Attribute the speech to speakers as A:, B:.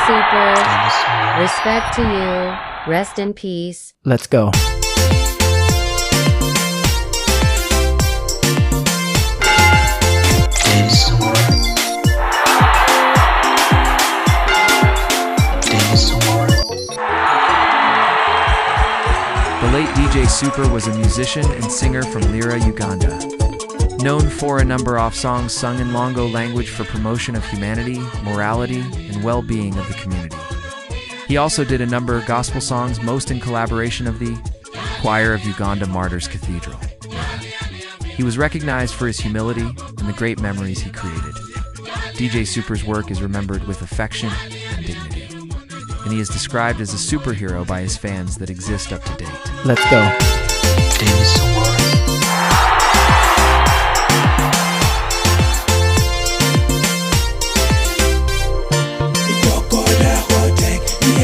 A: Super. Respect to you. Rest in peace.
B: Let's go.
C: The late DJ Super was a musician and singer from Lira, Uganda. Known for a number of songs sung in Longo language for promotion of humanity, morality, and well-being of the community. He also did a number of gospel songs, most in collaboration of the Choir of Uganda Martyrs Cathedral. He was recognized for his humility and the great memories he created. DJ Super's work is remembered with affection and dignity, and he is described as a superhero by his fans that exist up to date.
B: Let's go.